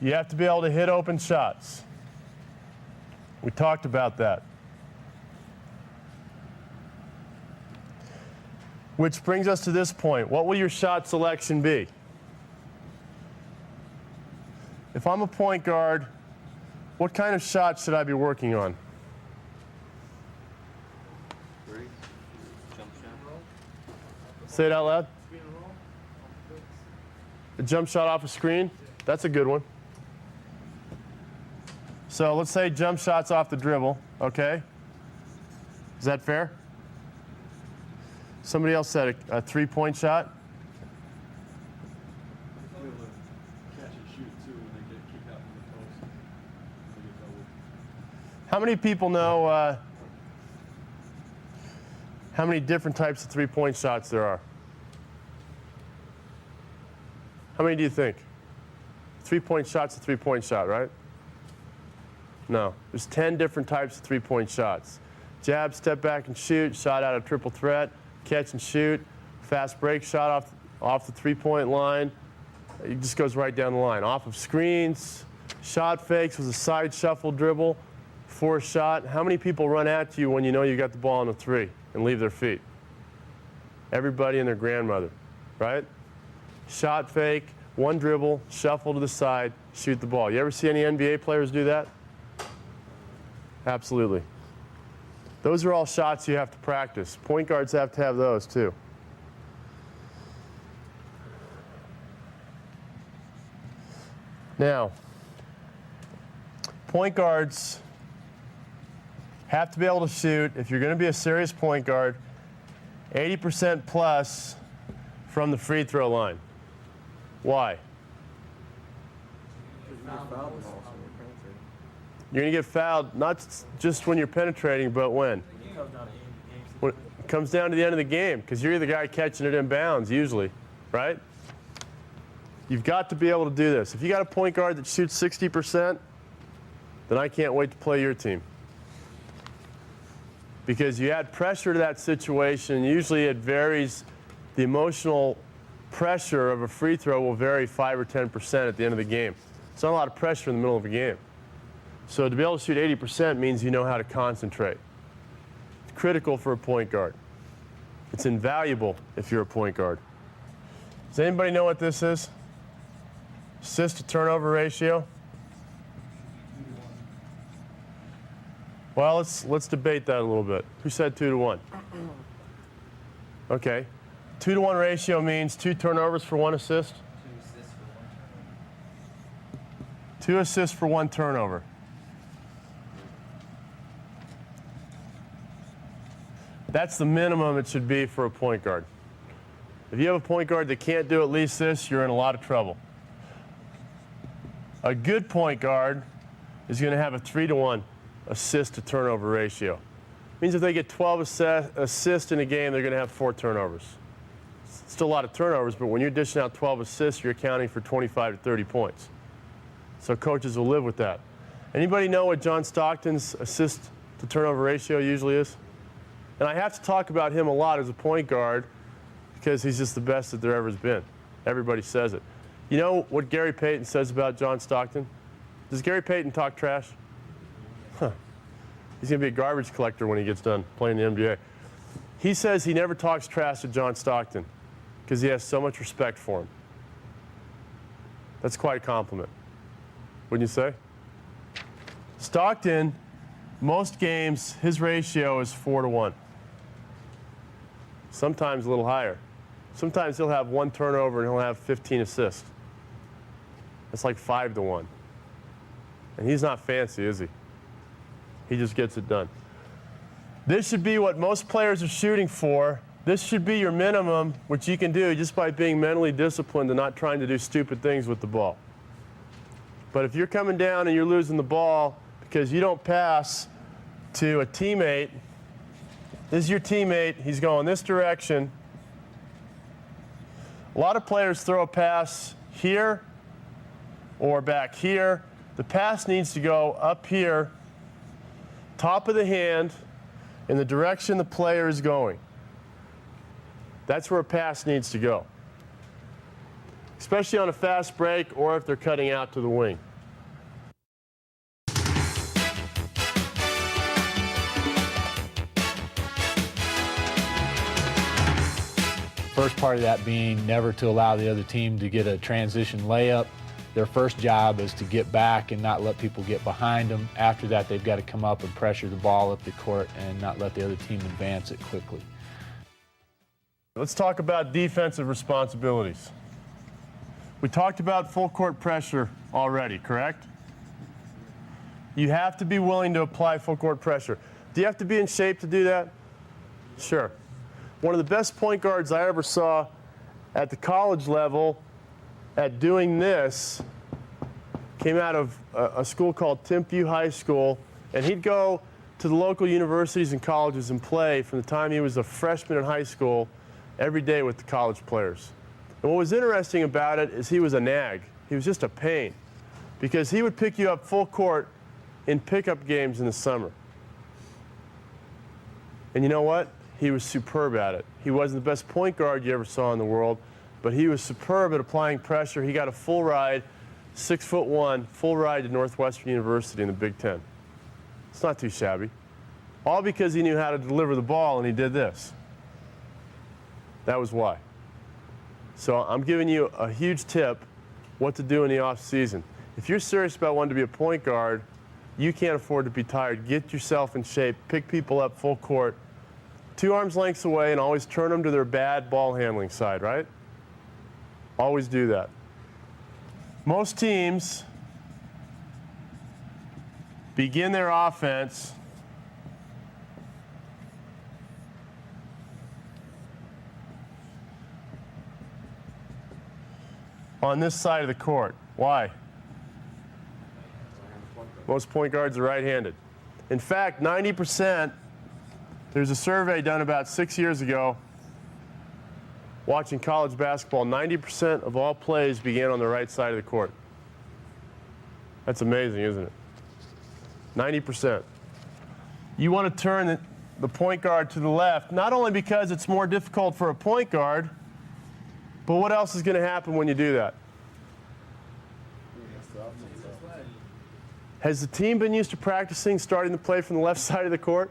You have to be able to hit open shots. We talked about that. Which brings us to this point. What will your shot selection be? If I'm a point guard, what kind of shot should I be working on? Jump shot. Say it out loud. A jump shot off a screen? That's a good one. So let's say jump shots off the dribble, okay? Is that fair? Somebody else said a three-point shot. How many people know how many different types of three-point shots there are? How many do you think? Three-point shot's a three-point shot, right? No. There's 10 different types of three-point shots. Jab, step back and shoot, shot out of triple threat, catch and shoot, fast break shot off the three-point line. It just goes right down the line. Off of screens, shot fakes was a side shuffle dribble, forced shot. How many people run at you when you know you got the ball on the three and leave their feet? Everybody and their grandmother, right? Shot fake, one dribble, shuffle to the side, shoot the ball. You ever see any NBA players do that? Absolutely. Those are all shots you have to practice. Point guards have to have those too. Now, point guards have to be able to shoot, if you're going to be a serious point guard, 80% plus from the free throw line. Why? You're going to get fouled not just when you're penetrating, but when? When it comes down to the end of the game, because you're the guy catching it in bounds usually, right? You've got to be able to do this. If you got a point guard that shoots 60%, then I can't wait to play your team. Because you add pressure to that situation, usually it varies. The emotional pressure of a free throw will vary 5 or 10% at the end of the game. It's not a lot of pressure in the middle of a game. So to be able to shoot 80% means you know how to concentrate. It's critical for a point guard. It's invaluable if you're a point guard. Does anybody know what this is? Assist to turnover ratio? Well, let's debate that a little bit. Who said 2 to 1? Okay. 2 to 1 ratio means 2 turnovers for 1 assist? 2 assists for 1 turnover. That's the minimum it should be for a point guard. If you have a point guard that can't do at least this, you're in a lot of trouble. A good point guard is going to have a 3 to 1 assist to turnover ratio. Means if they get 12 assists in a game, they're going to have 4 turnovers. It's still a lot of turnovers, but when you're dishing out 12 assists, you're accounting for 25 to 30 points. So coaches will live with that. Anybody know what John Stockton's assist to turnover ratio usually is? And I have to talk about him a lot as a point guard because he's just the best that there ever has been. Everybody says it. You know what Gary Payton says about John Stockton? Does Gary Payton talk trash? Huh. He's going to be a garbage collector when he gets done playing the NBA. He says he never talks trash to John Stockton because he has so much respect for him. That's quite a compliment, wouldn't you say? Stockton, most games, his ratio is 4 to 1. Sometimes a little higher. Sometimes he'll have 1 turnover and he'll have 15 assists. That's like 5 to 1. And he's not fancy, is he? He just gets it done. This should be what most players are shooting for. This should be your minimum, which you can do just by being mentally disciplined and not trying to do stupid things with the ball. But if you're coming down and you're losing the ball because you don't pass to a teammate, this is your teammate, he's going this direction. A lot of players throw a pass here or back here. The pass needs to go up here, top of the hand, in the direction the player is going. That's where a pass needs to go, especially on a fast break or if they're cutting out to the wing. first part of that being never to allow the other team to get a transition layup. Their first job is to get back and not let people get behind them. After that, they've got to come up and pressure the ball up the court and not let the other team advance it quickly. Let's talk about defensive responsibilities. We talked about full court pressure already, correct? You have to be willing to apply full court pressure. Do you have to be in shape to do that? Sure. One of the best point guards I ever saw at the college level at doing this came out of a school called Timpview High School, and he'd go to the local universities and colleges and play from the time he was a freshman in high school every day with the college players. And what was interesting about it is he was a nag. He was just a pain because he would pick you up full court in pickup games in the summer. And you know what? He was superb at it. He wasn't the best point guard you ever saw in the world, but he was superb at applying pressure. He got a full ride, 6'1", full ride to Northwestern University in the Big Ten. It's not too shabby. All because he knew how to deliver the ball, and he did this. That was why. So I'm giving you a huge tip what to do in the off season. If you're serious about wanting to be a point guard, you can't afford to be tired. Get yourself in shape, pick people up full court, 2 arms lengths away, and always turn them to their bad ball handling side, right? Always do that. Most teams begin their offense on this side of the court. Why? Most point guards are right-handed. In fact, 90%, there's a survey done about 6 years ago watching college basketball, 90% of all plays began on the right side of the court. That's amazing, isn't it? 90%. You want to turn the point guard to the left, not only because it's more difficult for a point guard, but what else is going to happen when you do that? Has the team been used to practicing starting to play from the left side of the court?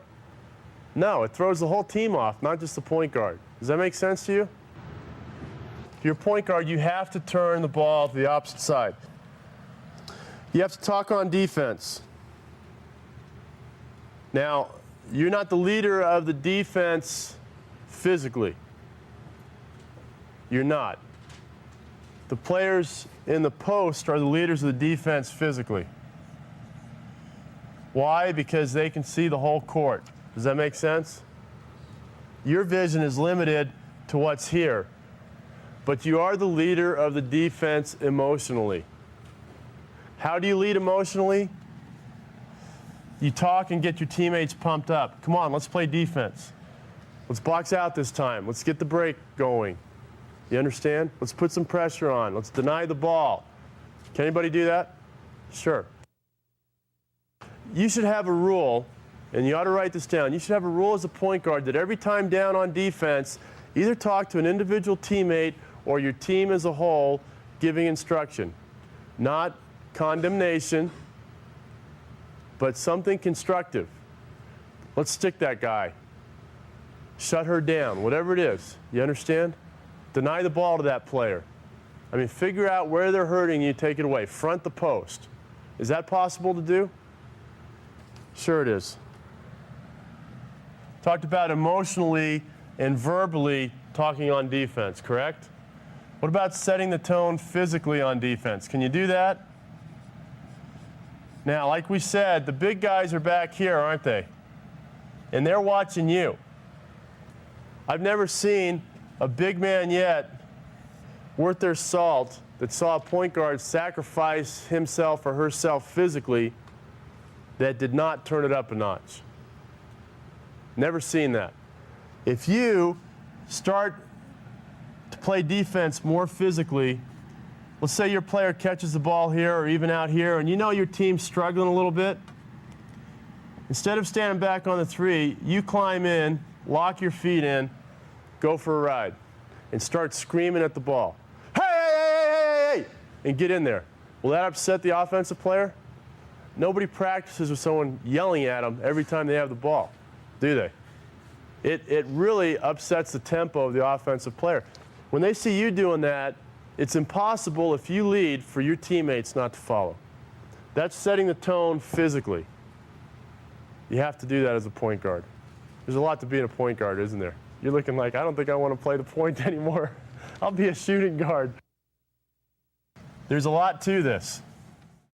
No, it throws the whole team off, not just the point guard. Does that make sense to you? If you're a point guard, you have to turn the ball to the opposite side. You have to talk on defense. Now, you're not the leader of the defense physically. You're not. The players in the post are the leaders of the defense physically. Why? Because they can see the whole court. Does that make sense? Your vision is limited to what's here, but you are the leader of the defense emotionally. How do you lead emotionally? You talk and get your teammates pumped up. Come on, let's play defense. Let's box out this time. Let's get the break going. You understand? Let's put some pressure on. Let's deny the ball. Can anybody do that? Sure. You should have a rule, and you ought to write this down. You should have a rule as a point guard that every time down on defense, either talk to an individual teammate or your team as a whole giving instruction. Not condemnation, but something constructive. Let's stick that guy. Shut her down, whatever it is. You understand? Deny the ball to that player. I mean, figure out where they're hurting you, take it away. Front the post. Is that possible to do? Sure it is. Talked about emotionally and verbally talking on defense, correct? What about setting the tone physically on defense? Can you do that? Now, like we said, the big guys are back here, aren't they? And they're watching you. I've never seen a big man yet worth their salt that saw a point guard sacrifice himself or herself physically that did not turn it up a notch. Never seen that. If you start to play defense more physically, let's say your player catches the ball here or even out here, and you know your team's struggling a little bit. Instead of standing back on the three, you climb in, lock your feet in, go for a ride, and start screaming at the ball. Hey, hey, hey, hey, hey, hey, and get in there. Will that upset the offensive player? Nobody practices with someone yelling at them every time they have the ball, do they? It really upsets the tempo of the offensive player. When they see you doing that, it's impossible if you lead for your teammates not to follow. That's setting the tone physically. You have to do that as a point guard. There's a lot to being a point guard, isn't there? You're looking like, I don't think I want to play the point anymore. I'll be a shooting guard. There's a lot to this.